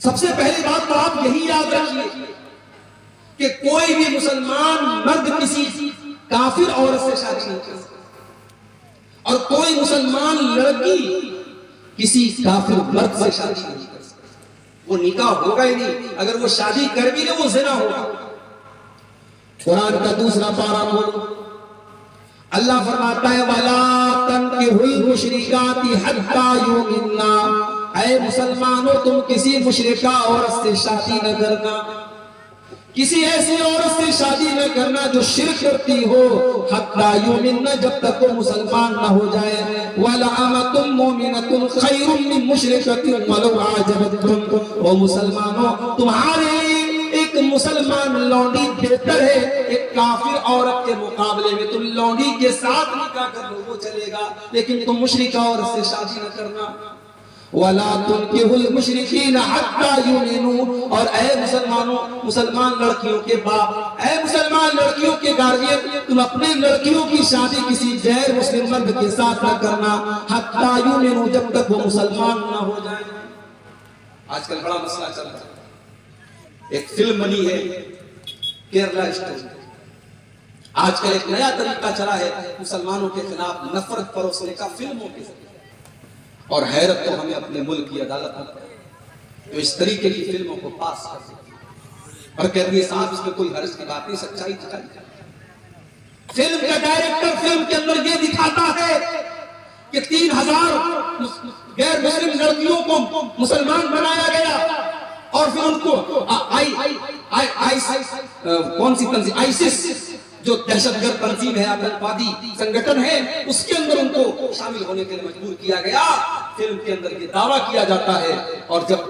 सबसे पहली बात तो आप यही याद रखिए कि कोई भी मुसलमान मर्द किसी काफिर औरत से शादी नहीं कर सकता और कोई मुसलमान लड़की किसी काफिर मर्द से शादी नहीं कर सकती। वो निकाह होगा ही नहीं। अगर वो शादी कर भी ले वो ज़िना होगा। कुरान का दूसरा पारा बोलो, अल्लाह फरमाता है वला तनकिहुल मुशरिकाति हत्ता युमिन्ना, ऐ मुसलमानों तुम किसी मुशरिका औरत से शादी न करना, किसी ऐसी औरत से शादी न करना जो शिर्क करती हो, हत्ता युमिन्ना जब तक वो मुसलमान ना हो जाए, वला अमतुम मुमिनतुन खैरुम मिन मुशरिकतिन वलौ अजबतकुम, वो मुसलमानों तुम्हारे एक मुसलमान लौंडी बेहतर है एक काफिर औरत के मुकाबले में। तुम लौंडी के साथ निकाह कर लो वो चलेगा, लेकिन तुम मुशरिका औरत से शादी न करना। वला तुनकिहुल मुशरिकीन हत्ता युमिनू, और ऐ मुसलमानों मुसलमान लड़कियों के बाप, ऐ मुसलमान लड़कियों के गार्जियन, तुम अपने लड़कियों की शादी किसी गैर मुस्लिम मर्द के साथ न करना, हत्ता युमिनू जब तक वो मुसलमान ना हो जाए। आजकल बड़ा मसला चल रहा है। एक फिल्म बनी है केरला स्टोरी। आजकल एक नया तरीका चला है मुसलमानों के खिलाफ नफरत परोसने का फिल्मों के जरिए। और हैरत तो हमें अपने मुल्क की अदालत में तो इस तरीके की फिल्मों को पास कर देती है और कहती है साहब इसमें कोई हर्ज की बात नहीं, सच्चाई दिखाई। फिल्म का डायरेक्टर फिल्म के अंदर ये दिखाता है कि 3000 गैर मुस्लिम लड़कियों को मुसलमान बनाया गया और फिर उनको कौन सी तंजीम, आईसिस जो दहशतगर्द तंजीम है, आतंकवादी संगठन है, उसके अंदर उनको शामिल होने के लिए मजबूर किया गया। फिल्म के अंदर ये दावा किया जाता है और जब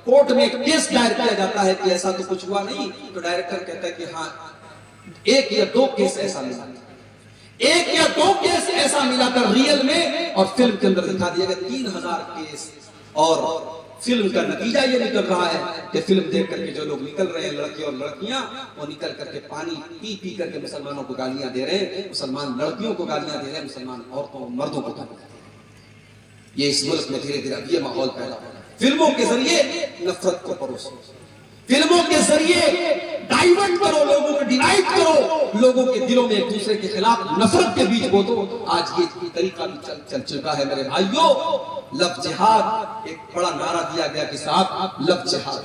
कोर्ट में एक केस दायर किया जाता है कि ऐसा तो कुछ हुआ नहीं, तो डायरेक्टर कहता है कि हाँ 1 या 2 केस ऐसा मिला, 1 या 2 केस ऐसा मिला था रियल में, और फिल्म के अंदर दिखा दिया गया 3000 केस। और फिल्म का नतीजा ये निकल रहा है कि फिल्म देख करके जो लोग निकल रहे हैं लड़के और लड़कियां, वो निकल करके पानी पी पी करके मुसलमानों को गालियां दे रहे हैं, मुसलमान लड़कियों को गालियां दे रहे हैं, मुसलमान औरतों मर्दों को गालियां दे रहे हैं। ये इस मुल्क में धीरे धीरे ये माहौल पैदा हो रहा है। फिल्मों के जरिए नफरत को परोसो, फिल्मों के जरिए डाइवर्ट करो, लोगों को डिवाइड करो, लोगों के दिलों में एक दूसरे के खिलाफ नफरत के बीज बो दो। आज ये तरीका भी चल चुका है मेरे भाइयों। लव जिहाद, एक बड़ा नारा दिया गया कि साहब लव जिहाद,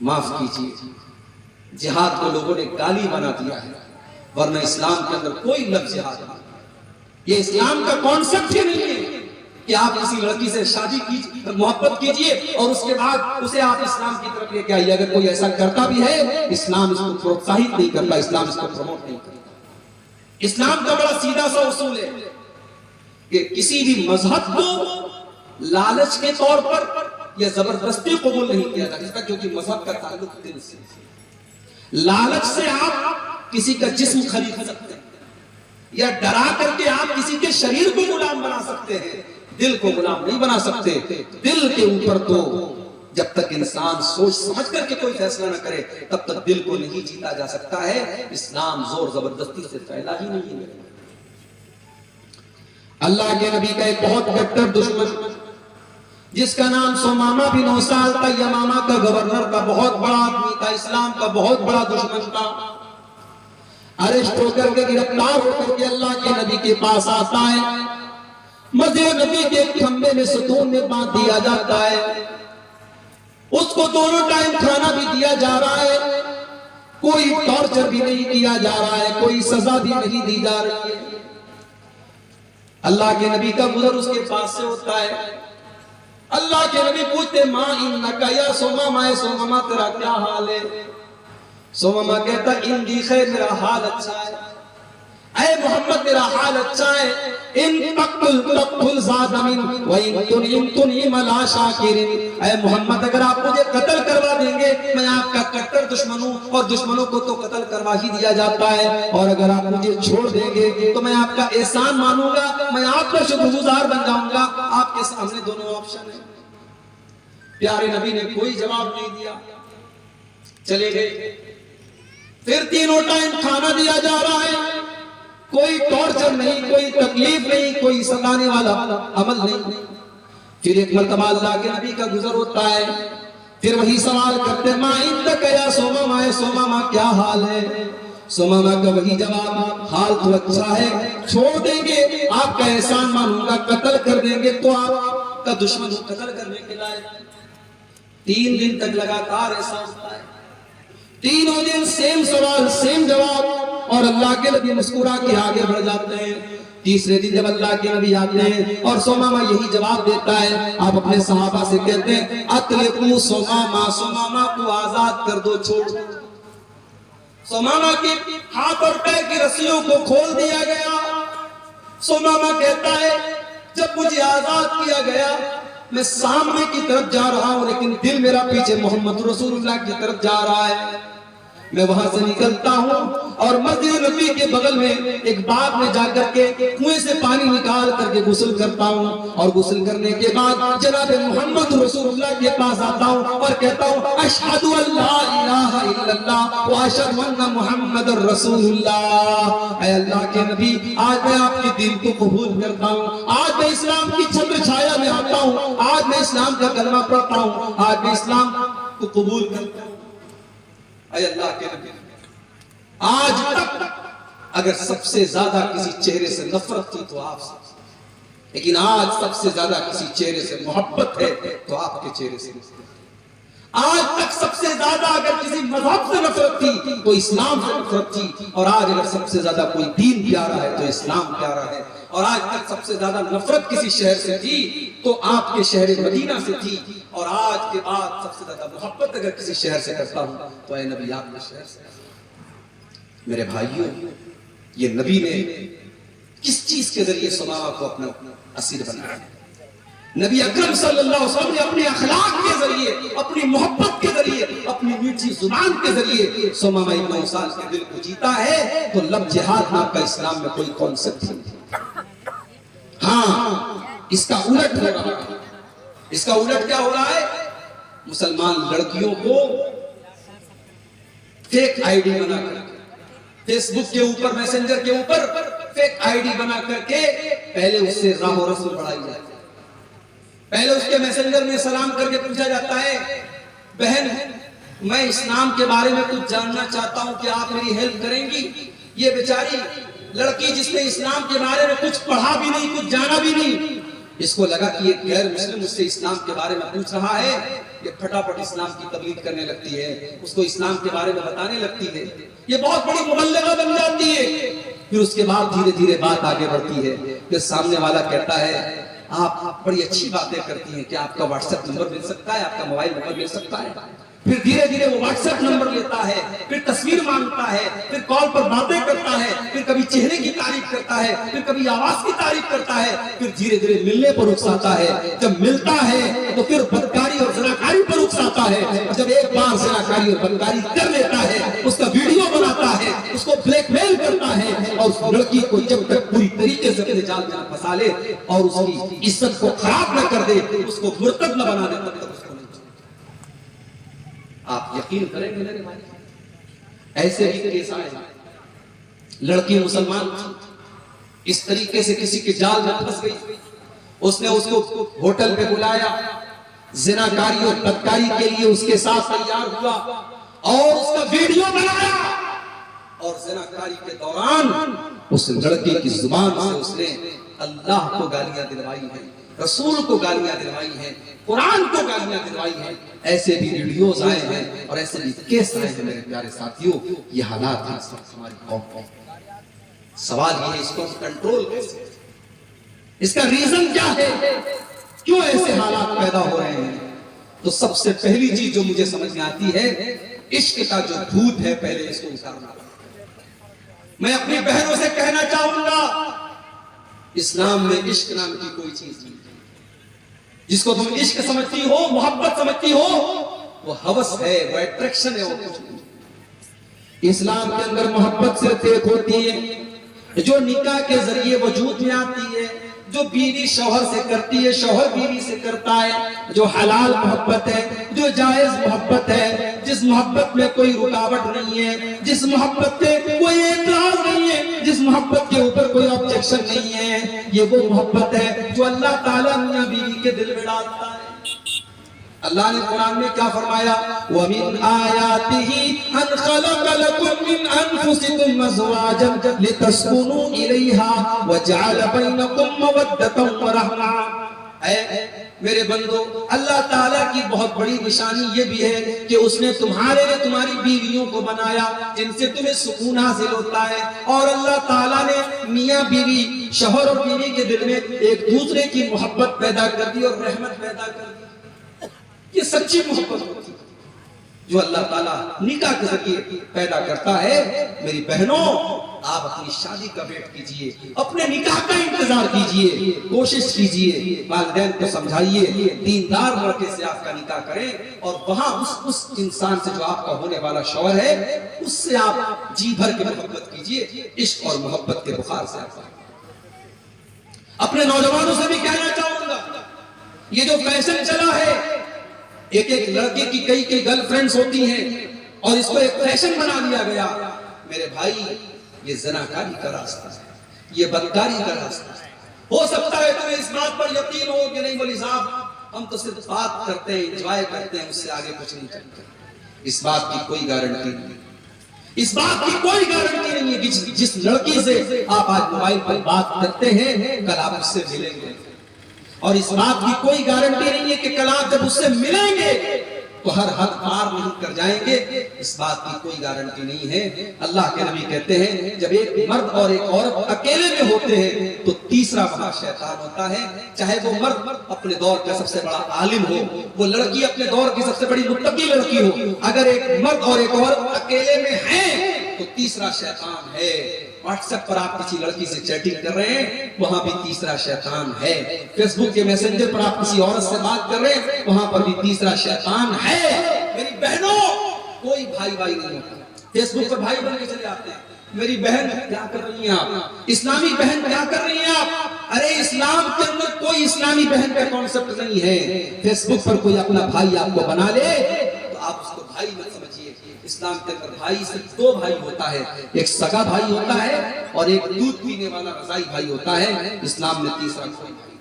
माफ कीजिए जिहाद को लोगों ने गाली बना दिया है, वरना इस्लाम के अंदर कोई लव जिहाद नहीं। ये इस्लाम का कॉन्सेप्ट ही नहीं है कि आप किसी लड़की से शादी कीजिए, मोहब्बत कीजिए और उसके बाद उसे आप इस्लाम की तरफ लेके आइए। अगर कोई ऐसा करता भी है, इस्लाम इसको प्रोत्साहित नहीं करता, इस्लाम इसको प्रमोट नहीं करता। इस्लाम का बड़ा सीधा सा उसूल है कि किसी भी मजहब को लालच के तौर पर या जबरदस्ती कबूल नहीं किया जा सकता, क्योंकि मजहब का ताल्लुक दिल से। लालच से आप किसी का जिस्म खरीद सकते हैं या डरा करके आप किसी के शरीर को गुलाम बना सकते हैं, दिल को गुलाम नहीं बना सकते। दिल के ऊपर तो जब तक इंसान सोच समझ करके कोई फैसला न करे तब तक दिल को नहीं जीता जा सकता है। इस्लाम जोर जबरदस्ती से फैला ही नहीं है। अल्लाह के नबी का एक बहुत कट्टर दुश्मन जिसका नाम सुमामा बिन उसाल था, यमामा का गवर्नर का बहुत बड़ा आदमी था, इस्लाम का बहुत बड़ा दुश्मन था, अरेस्ट होकर के गिरफ्तार होकर के अल्लाह के नबी के पास आता है। मस्जिद नबी के खंबे में सुतून में बांध दिया जाता है। उसको दोनों टाइम खाना भी दिया जा रहा है, कोई टॉर्चर भी नहीं किया जा रहा है, कोई सजा भी नहीं दी जा रही है। अल्लाह के नबी का गुजर उसके पास से होता है। अल्लाह के नबी पूछते माँ इन्नका या सुमामा, सुमामा तेरा क्या हाल है? सुमामा कहता इंदी खैर, मेरा हाल अच्छा है। ऐ मोहम्मद तेरा हाल अच्छा है। इन तक़तुल ज़ादमिन व इन तुनइम अला शाकिरिन, ऐ मोहम्मद अगर आप मुझे कत्ल करवा देंगे मैं आपका कट्टर दुश्मन हूं, और दुश्मनों को तो कत्ल करवा ही दिया जाता है, और अगर आप मुझे छोड़ देंगे तो मैं आपका एहसान मानूंगा, मैं आपका शुक्रगुजार बन जाऊंगा। आपके सामने दोनों ऑप्शन है। प्यारे नबी ने कोई जवाब नहीं दिया, चले गए। फिर तीनों टाइम खाना दिया जा रहा है, कोई टॉर्चर नहीं, कोई तकलीफ नहीं, कोई सताने वाला अमल नहीं। फिर एक मर्तबा अल्लाह के नबी का गुजर होता है। फिर वही सवाल करते माँ इंदक या सोमामा, सोमामा क्या हाल है? सोमामा का वही जवाब, हाल तो अच्छा है, छोड़ देंगे आपका एहसान मानूंगा, कत्ल कर देंगे तो आपका दुश्मन कत्ल करने के लायक। 3 दिन तक लगातार ऐसा होता है, तीनों दिन सेम सवाल सेम जवाब, और अल्लाह के नबी मुस्कुरा के आगे बढ़ जाते हैं। तीसरे दिन जब अल्लाह के नबी आते हैं और सोमामा यही जवाब देता है, आप अपने सहाबा से कहते हैं अतलिकू सोमामा, सोमामा को आजाद कर दो, छोड़ दो। सोमामा के हाथ और पैर की रस्सियों को खोल दिया गया। सोमामा कहता है जब मुझे आजाद किया गया मैं सामने की तरफ जा रहा हूं, लेकिन दिल मेरा पीछे मोहम्मद रसूलुल्लाह की तरफ जा रहा है। मैं वहां से निकलता हूं और मस्जिद नबी के बगल में एक बाग में जाकर के कुएं से पानी निकाल करके गुस्ल करता हूं, और गुस्ल करने के बाद जनाब मोहम्मद रसूलुल्लाह के पास आता हूं और कहता हूं अशहदु अल्ला इलाहा इल्लल्लाह व अशहदु अन्ना मुहम्मदुर रसूलुल्लाह। ऐ अल्लाह के नबी, आज मैं आपके दीन को कबूल करता हूं, आज मैं इस्लाम की छत्र छाया में आता हूं, आज मैं इस्लाम का कलमा पढ़ता हूं, आज मैं इस्लाम को कबूल करता हूं। अल्लाह के नबी, आज तक अगर सबसे ज्यादा किसी चेहरे से नफरत थी तो आपसे, लेकिन आज सबसे ज्यादा किसी चेहरे से मोहब्बत है तो आपके चेहरे से। आज तक सबसे ज्यादा अगर किसी मजहब से नफरत थी तो इस्लाम से नफरत थी, और आज अगर सबसे ज्यादा कोई दीन प्यारा है तो इस्लाम प्यारा है। और आज तक सबसे ज्यादा नफरत किसी शहर से थी तो आपके शहर मदीना से थी, और आज के बाद सबसे ज्यादा मोहब्बत अगर किसी शहर से करता हूं तो ऐ नबी आपके शहर से। मेरे भाइयों, ये नबी ने किस चीज के जरिए सोमामा को अपना असीर बनाया? नबी अकरम सल्लल्लाहु अलैहि वसल्लम ने अपने अखलाक के जरिए, अपनी मोहब्बत के जरिए, अपनी मीठी जुबान के जरिए सोमामा इब्न उसाल के दिल को जीता है। तो लब जिहाद नाम का इस्लाम में कोई कॉन्सेप्ट नहीं। हाँ, इसका उलट हो रहा है। इसका उलट क्या हो रहा है? मुसलमान लड़कियों को फेक आईडी बनाकर, फेसबुक के ऊपर, मैसेंजर के ऊपर फेक आईडी बना करके पहले उससे राह और रस्म बढ़ाई जाती है। पहले उसके मैसेंजर में सलाम करके पूछा जाता है, बहन मैं इस्लाम के बारे में कुछ जानना चाहता हूं, क्या आप मेरी हेल्प करेंगी? ये बेचारी लड़की जिसने इस्लाम के बारे में कुछ पढ़ा भी नहीं, कुछ जाना भी नहीं, इसको लगा कि ये गैर मुस्लिम उससे इस्लाम के बारे में पूछ रहा है, ये फटाफट इस्लाम की तबलीग करने लगती है, उसको इस्लाम के बारे में बताने लगती है, ये बहुत बड़ी मुबल्लिगा बन जाती है। फिर उसके बाद धीरे धीरे बात आगे बढ़ती है। फिर सामने वाला कहता है आप बड़ी अच्छी बातें करती हैं, क्या आपका व्हाट्सएप नंबर मिल सकता है, आपका मोबाइल नंबर मिल सकता है? फिर धीरे धीरे वो व्हाट्सएप नंबर लेता है, फिर तस्वीर मांगता है, फिर कॉल पर बातें करता है, फिर कभी चेहरे की तारीफ करता है, फिर कभी आवाज की तारीफ करता है, फिर धीरे धीरे मिलने पर उकसाता है। जब मिलता है तो फिर बदकारी और जनाकारी पर उकसाता है, और जब एक बार जनाकारी और बदकारी कर लेता है, उसका वीडियो बनाता है, उसको ब्लैकमेल करता है, और उस लड़की को जब तक पूरी तरीके से अपने जाल में फंसा ले और उसकी इज्जत को खराब न कर दे, उसको मुर्तद न बना दे, तब तक उसको नहीं। आप यकीन करेंगे मेरे भाई, ऐसे भी केस आए। लड़की मुसलमान थी, इस तरीके से किसी के जाल में फंस गई, उसने उसको होटल पे बुलाया, जिनाकारी और बदकारी के लिए उसके साथ तैयार हुआ और उसका वीडियो बनाया, और जिनाकारी के दौरान उस लड़की की जुबान से उसने अल्लाह को गालियां दिलवाई है, रसूल को गालियां दिलवाई है, कुरान को गालियां दिलवाई है। ऐसे भी वीडियोस आए हैं और ऐसे भी केस आए हैं मेरे प्यारे साथियों। ये हालात हैं हमारी कौम के। सवाल ये है, इसको कंट्रोल कैसे? इसका रीजन क्या है, क्यों ऐसे हालात पैदा हो रहे हैं? तो सबसे पहली चीज जो मुझे समझ में आती है, इश्क का जो भूत है, पहले इसको उतारना। मैं अपनी बहनों से कहना चाहूंगा, इस्लाम में इश्क नाम की कोई चीज नहीं। जिसको तुम इश्क समझती हो, मोहब्बत समझती हो, वो हवस है, वो अट्रैक्शन है, वो कुछ नहीं। इस्लाम के अंदर मोहब्बत सिर्फ एक होती है जो निकाह के जरिए वजूद में आती है, जो बीवी शौहर से करती है, शौहर बीवी से करता है, जो हलाल मोहब्बत है, जो जायज मोहब्बत है, जिस मोहब्बत में कोई रुकावट नहीं है, जिस मोहब्बत पे कोई एतराज नहीं है, जिस मोहब्बत के ऊपर कोई ऑब्जेक्शन नहीं है, ये वो मोहब्बत है जो अल्लाह ताला मियां बीवी के दिल में डालता है। अल्लाह ने कुरान में क्या फरमाया, वमिन आयातिही अन खलक़ लकुम मिन अनफुसिकुम अज़वाजन लितस्कुनू इलैहा व जअल बैनकुम मवद्दतन व रहमा। मेरे बंदो, अल्लाह ताला की बहुत बड़ी निशानी ये भी है कि उसने तुम्हारे लिए तुम्हारी बीवियों को बनाया जिनसे तुम्हें सुकून हासिल होता है। और अल्लाह ताला ने मियाँ बीवी, शौहर और बीवी के दिल में एक दूसरे की मोहब्बत पैदा कर दी और रहमत पैदा कर दी। ये सच्ची मोहब्बत होती है जो अल्लाह ताला निकाह के जरिए पैदा करता है। मेरी बहनों, आप अपनी शादी का वेट कीजिए, अपने निकाह का इंतजार कीजिए, कोशिश कीजिए, वालिदैन को समझाइए, दीनदार लड़के से आपका निकाह करें और वहां उस इंसान से जो आपका होने वाला शौहर है उससे आप जी भर के मोहब्बत कीजिए। इश्क और मोहब्बत के बुखार से आप अपने नौजवानों से भी कहना चाहूंगा, ये जो फैशन चला है, एक एक लड़के की कई गर्लफ्रेंड्स होती हैं और इसको एक फैशन बना दिया गया। मेरे भाई, ये ज़नाकारी का रास्ता है, ये बदकारी का रास्ता है। हो सकता है तुम्हें इस बात पर यकीन हो कि नहीं मौलवी साहब, हम तो सिर्फ बात करते हैं, एंजॉय करते हैं, उससे आगे कुछ नहीं करते। इस बात की कोई गारंटी नहीं, इस बात की कोई गारंटी नहीं है कि जिस लड़की से आप आज मोबाइल पर बात करते हैं कल आप उससे मिलेंगे, और इस बात की कोई गारंटी नहीं है कि कल आप जब उससे मिलेंगे तो हर हद पार नहीं कर जाएंगे। इस बात की कोई गारंटी नहीं है। अल्लाह के नबी कहते हैं, जब एक मर्द और एक औरत अकेले में होते हैं तो तीसरा वहां शैतान होता है। चाहे वो मर्द अपने दौर का सबसे बड़ा आलिम हो, वो लड़की अपने दौर की सबसे बड़ी मुत्तकी लड़की हो, अगर एक मर्द और एक औरत अकेले में है तो तीसरा शैतान है। व्हाट्सएप पर आप किसी लड़की से चैटिंग कर रहे हैं, वहां भी तीसरा शैतान है। फेसबुक के मैसेंजर पर आप किसी औरत से बात कर रहे हैं, वहां पर भी तीसरा शैतान है। मेरी बहनों, कोई भाई भाई नहीं होता। फेसबुक पर भाई बन के चले आते हैं। मेरी बहन क्या कर रही हैं आप, इस्लामी बहन क्या कर रही हैं आप? अरे इस्लाम के अंदर कोई इस्लामी बहन का कॉन्सेप्ट नहीं है। फेसबुक पर कोई अपना भाई आपको बना ले तो आप उसको भाई मत समझिए। इस्लाम के अंदर भाई सिर्फ दो भाई होता है, एक सगा भाई होता है और एक दूध पीने वाला रज़ाई भाई होता है। इस्लाम में तीसरा कोई भाई नहीं।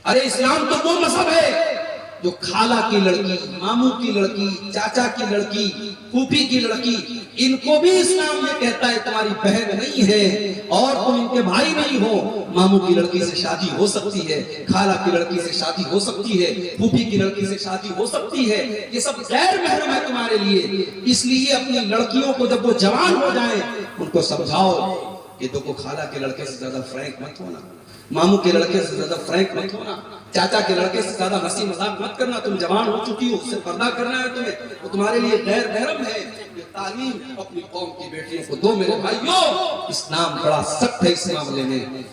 अरे इस्लाम तो वो मजहब है जो खाला की लड़की, मामू की लड़की, चाचा की लड़की, फूफी की लड़की, इनको भी इस्लाम ये कहता है तुम्हारी बहन नहीं है और तुम इनके भाई नहीं हो। मामू की लड़की से शादी हो सकती है, खाला की लड़की से शादी हो सकती है, फूफी की लड़की से शादी हो सकती है। ये सब गैर महरम है तुम्हारे लिए। इसलिए अपनी लड़कियों को जब वो जवान हो जाए उनको समझाओ कि देखो, खाला के लड़के से ज्यादा फ्रैंक मत होना, मामू के लड़के से ज्यादा फ्रैंक मत होना, चाचा के लड़के से ज्यादा हंसी मजाक मत करना। तुम जवान हो चुकी हो, उससे पर्दा करना है तुम्हें, वो तुम्हारे लिए गैर महरम है। ये तालीम अपनी कौम की बेटियों को दो मेरे भाइयों। इस्लाम बड़ा सख्त है इस मामले में।